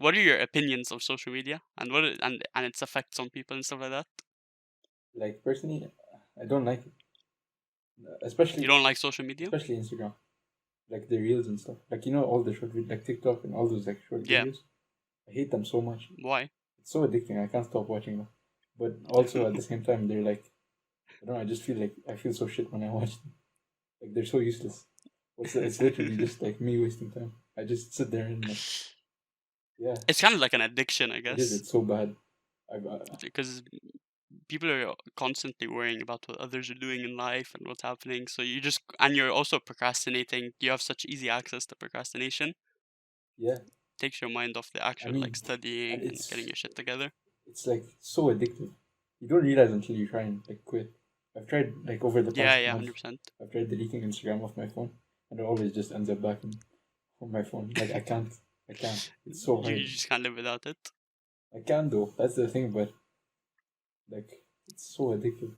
what are your opinions of social media and and its effects on people and stuff like that? Like personally, I don't like it, You especially don't like social media? especially Instagram, like the reels and stuff. Like all the short videos, like TikTok and all those like short Yeah. videos. I hate them so much. Why? It's so addicting. I can't stop watching them. But also at the same time, they're like, I don't know. I just feel like I feel so shit when I watch them. Like they're so useless. It's literally just like me wasting time. I just sit there and like, yeah, It's kind of like an addiction, I it is. guess, It's so bad. because people are constantly worrying about what others are doing in life and what's happening. So and you're also procrastinating. You have such easy access to procrastination. Yeah, Takes your mind off the I actual like mean, and studying and getting your shit together. it's like so addictive. You don't realize until you try and like quit. I've tried like over the Yeah, past yeah, month. 100%. I've tried deleting Instagram off my phone, and it always just ends up back on my phone. Like I can't. I can't. It's so You hard. just can't live without it. I can though. That's the thing, but like it's so addictive.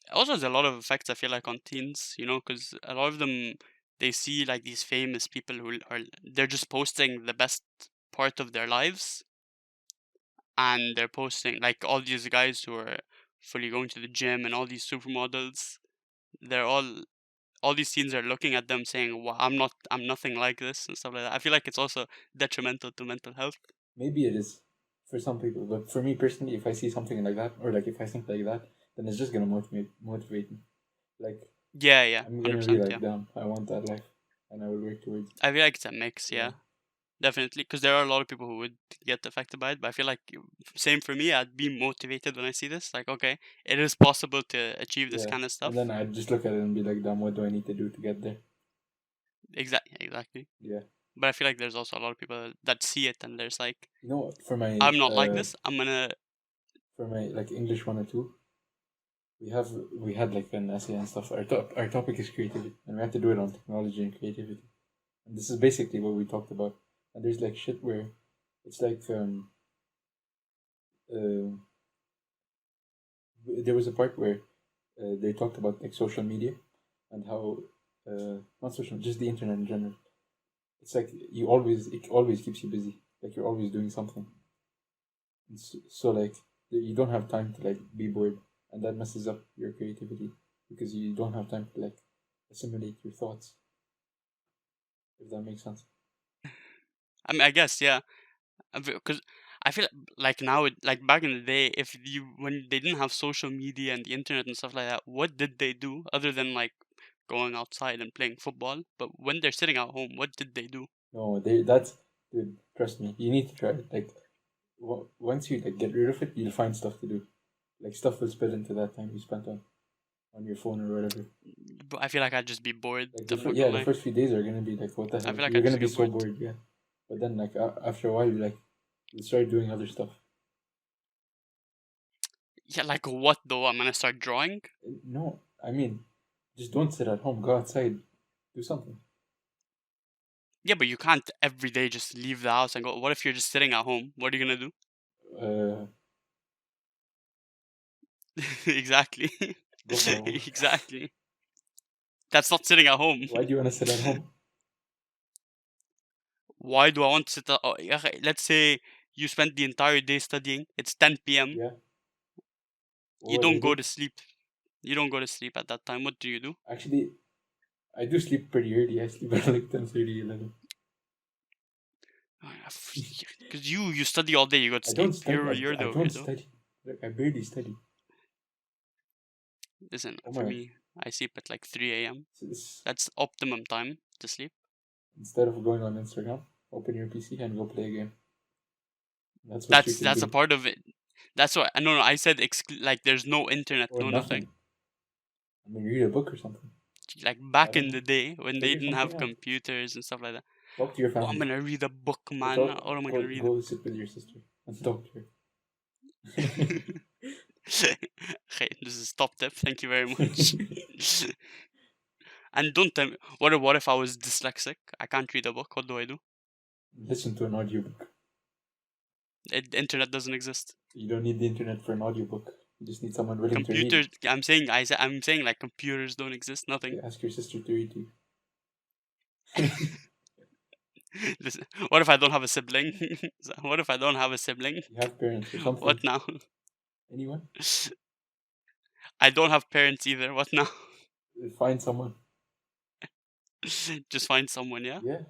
It also has a lot of effects, I feel like, on teens, because a lot of them, they see like these famous people who are, they're just posting the best part of their lives, and they're posting like all these guys who are fully going to the gym and all these supermodels. They're all these teens are looking at them saying, "Well, I'm nothing like this," and stuff like that. I feel like it's also detrimental to mental health. Maybe it is for some people, but for me personally, if I see something like that, or like if I think like that, then it's just gonna motivate me. Like Yeah, yeah, I'm hundred gonna be percent. like, Yeah, damn, I want that life, and I will work towards. I feel like it's a mix. Yeah, Yeah, definitely, because there are a lot of people who would get affected by it. But I feel like same for me. I'd be motivated when I see this. Like, okay, it is possible to achieve this yeah, kind of and stuff. then I just look at it and be like, damn, what do I need to do to get there? Exactly. Yeah, But I feel like there's also a lot of people that see it and there's like, for my I'm not like this. I'm gonna. like English 102, we had like an essay and stuff. Our topic is creativity, and we had to do it on technology and creativity. And this is basically what we talked about. And there's like shit where it's like uh, there was a part where they talked about like social media and how not social, just the internet in general. It's like it always keeps you busy. Like you're always doing something. And so like you don't have time to like be bored, and that messes up your creativity because you don't have time to like assimilate your thoughts. If that makes sense. I mean, I guess yeah, because I feel like now, like back in the day, if you when they didn't have social media and the internet and stuff like that, what did they do other than like going outside and playing football? But when they're sitting at home, what did they do? No, that's dude. Trust me, you need to try it. Like once you like get rid of it, you'll find stuff to do. Like stuff will spill into that time you spent on your phone or whatever. But I feel like I'd just be bored. Like I'm not yeah, gonna the lie. first few days are gonna be like, what the I hell? feel like You're I'd gonna just be get so bored. bored, yeah. But then like after a while, you start doing other stuff. Yeah, like what though? I'm gonna start drawing. No, I mean, just don't sit at home. Go outside, do something. Yeah, but you can't every day just leave the house and go. What if you're just sitting at home? What are you gonna do? Uh, Exactly. go for a walk. Exactly. That's not sitting at home. Why do you want to sit at home? Why do I want to sit at, yeah, okay, let's say you spent the entire day studying. It's 10 p.m. Yeah. You What do don't you go do? to sleep. You don't go to sleep at that time. What do you do? Actually, I do sleep pretty early. I sleep at like 10:30, 11. Because you study all day. You go to I don't sleep. study. You're I the don't weirdo. study. Like I barely study. Listen, for Omar, me, I sleep at like 3 a.m. it's, That's optimum time to sleep. instead of going on Instagram, open your PC and go play a game. That's what you should That's a do. part of it. That's what. No, I said like there's no internet, Or no nothing. nothing. I mean, read a book or something. Like I back don't in know. the day when they Figure didn't something have out. computers and stuff like that. Talk to your Oh, I'm family. gonna read a book, Or man. What am I gonna read? go sit with your sister and talk to her. Okay, this is top tip. Thank you very much. And don't tell me what if I was dyslexic? I can't read a book. What do I do? Listen to an audiobook. The internet doesn't exist. You don't need the internet for an audiobook. You just need someone willing to read. Computers. I'm saying like computers don't exist. Nothing. Okay, ask your sister to read to you. This, what if I don't have a sibling? What if I don't have a sibling? You have parents or something. What now? Anyone? I don't have parents either. What now? Find someone. Just find someone, yeah? Yeah.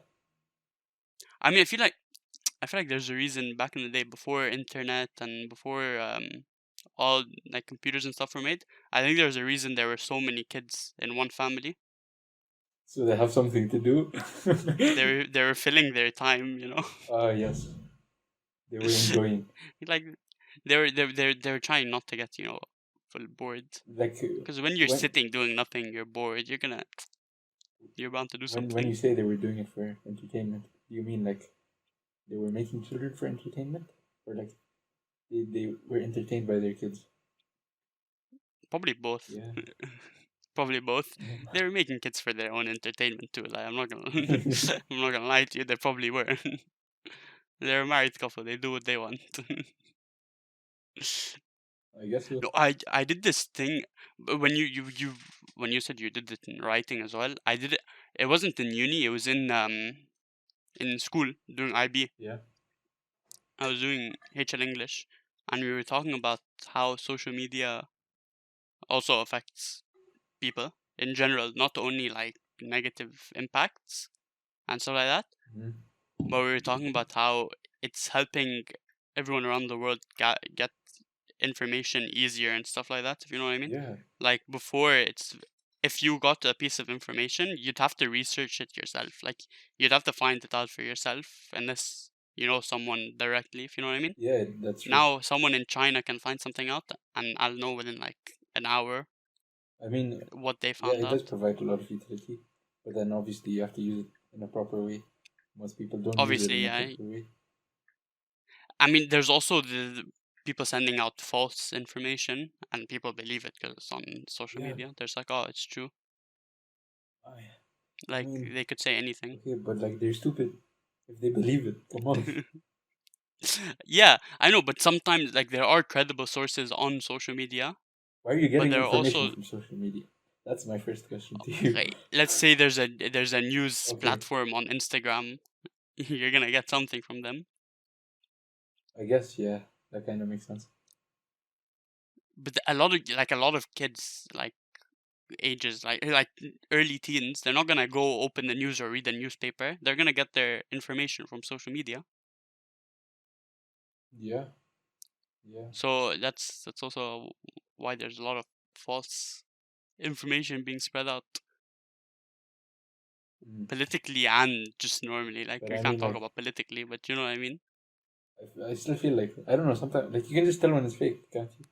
I mean, I feel like there's a reason back in the day before internet and before all like computers and stuff were made. I think there's a reason there were so many kids in one family. So they have something to do. They were filling their time, you know. Ah, yes. They were enjoying. Like they were trying not to get, full bored. Like Because when you're when sitting doing nothing, you're bored. You're bound to do when you something. say they were doing it for entertainment, do you mean like they were making children for entertainment, or like they were entertained by their kids? Probably both. Yeah. Probably both. Yeah. They were making kids for their own entertainment too. Like I'm not gonna, I'm not gonna lie to you. They probably were. They're a married couple. They do what they want. I guess so. No, I did this thing when you said you did it in writing as well. I did it. It wasn't in uni. It was in school doing IB. Yeah. I was doing HL English, and we were talking about how social media also affects people in general, not only like negative impacts and stuff like that, Hmm. but we were talking about how it's helping everyone around the world get information easier and stuff like that, if you know what I mean. Yeah. Like before, if you got a piece of information, you'd have to research it yourself. Like you'd have to find it out for yourself unless you know someone directly, if you know what I mean. Yeah. That's true. Now someone in China can find something out and I'll know within like an hour I mean, what they yeah, found it does out. provide a lot of utility, but then obviously you have to use it in a proper way. Most people don't use it Obviously, in a yeah. proper way. I mean, there's also the people sending out false information and people believe it because it's on social Yeah. media. There's like, oh, it's true. I Like mean, they could say anything. okay, but like they're stupid if they believe it. Come on. Yeah, I know, but sometimes like there are credible sources on social media, Why are you but getting there are information also from social media? That's my first question to you. like let's say there's a news Okay, platform on Instagram, you're gonna get something from them. I guess yeah, that kind of makes sense. But a lot of kids like ages like early teens, they're not gonna go open the news or read the newspaper. They're gonna get their information from social media. Yeah, yeah. So that's also why there's a lot of false information being spread out Mm. politically and just normally. Like But we I can't mean, talk like, about politically, but you know what I mean. I still feel like I don't know. Sometimes, like, you can just tell when it's fake, can't you?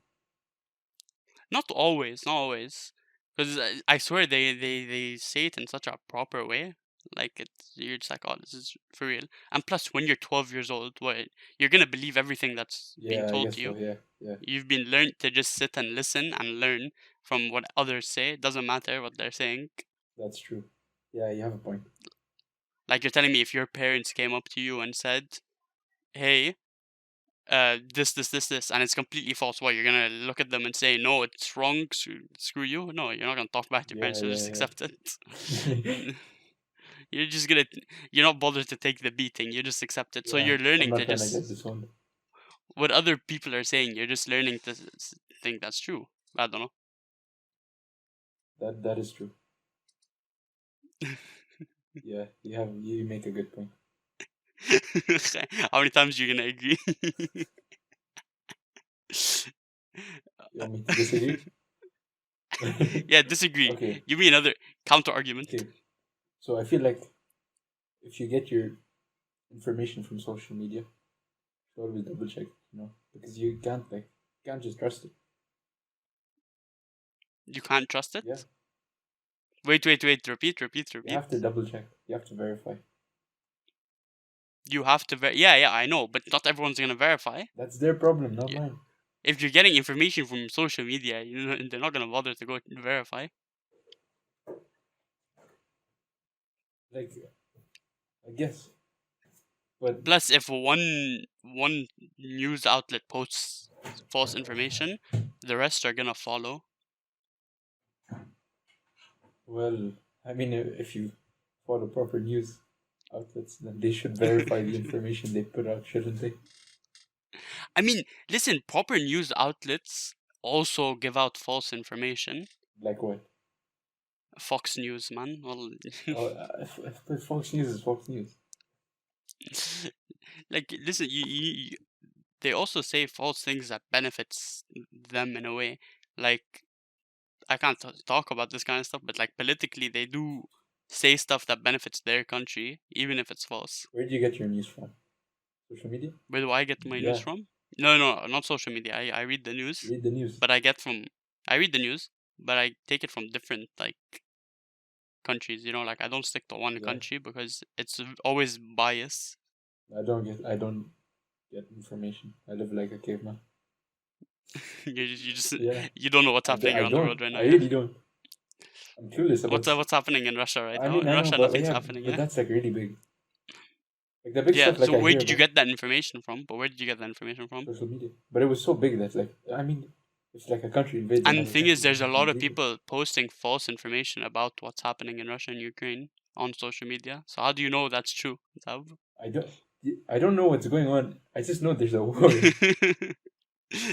Not always, because I swear they say it in such a proper way. Like you're just like, oh, this is for real. And plus, when you're 12 years old, what you're gonna believe everything that's being Yeah, I told guess to so. you. Yeah, yeah. You've been learned to just sit and listen and learn from what others say. It doesn't matter what they're saying. That's true. Yeah, you have a point. Like you're telling me if your parents came up to you and said, "Hey, this," and it's completely false. What you're gonna look at them and say, "No, it's wrong. Screw you." No, you're not gonna talk back to your Yeah, parents. You'll just yeah, accept it. yeah. You're just gonna, you're not bothered to take the beating. You just accept it. So Yeah, you're I'm learning not to trying to get just disowned. what other people are saying. You're just learning to think that's true. I don't That is true. know. Yeah, you make a good point. How many times you gonna agree? You want me to disagree? Yeah, disagree. Okay, Give me another counter argument. okay. So I feel like if you get your information from social media, you always double check, because you can't just trust it. You can't trust Yeah, it. Wait. Repeat. you have to double check. You have to verify. You have to yeah, I know, but not everyone's gonna verify. That's their problem, not Yeah. mine. If you're getting information from social media, they're not gonna bother to go verify. Like, I guess, but Plus, if one news outlet posts false information, the rest are gonna follow. well, I mean, if you follow proper news, outlets, then they should verify the information they put out, shouldn't they? I mean, listen, proper news outlets also give out false information. Like what? Fox News, man. Well, Oh, but Fox News is Fox News. like, listen, they also say false things that benefits them in a way. Like, I can't talk about this kind of stuff, but like politically, they do say stuff that benefits their country, even if it's false. Where do you get your news from? Social media? Where do I get my news Yeah, from? No, no, not social media. I read the news, read the news. but I read the news, but I take it from different like countries. Like I don't stick to one Yeah, country because it's always bias. I don't get information. I live like a caveman. You just Yeah, you don't know what's happening I around the don't. world right now. I Yeah. really don't. I'm clueless about. What's happening in Russia right I now? mean, In I know, Russia, but nothing's yeah, happening. but Yeah. that's like really big. Like the big Yeah. stuff, like So I where hear did you about get that information from? But where did you get that information from? social media. But it was so big that, like, I mean, if like a country invades And the another thing is, country, there's then a it's lot not of legal. people posting false information about what's happening in Russia and Ukraine on social media. So how do you know that's true, Zab? I don't. I don't know what's going on. I just know there's a war.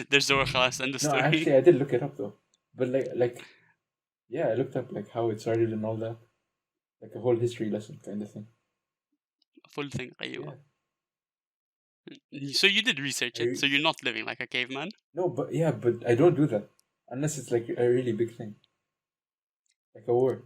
There's the class and the No, story. actually, I did look it up though. But yeah, I looked up like how it started and all that, like a whole history lesson kind of thing. Full thing. Yeah. أيوة. So you did research it. I So you're not living like a caveman. no, but yeah, but I don't do that unless it's like a really big thing, like a war.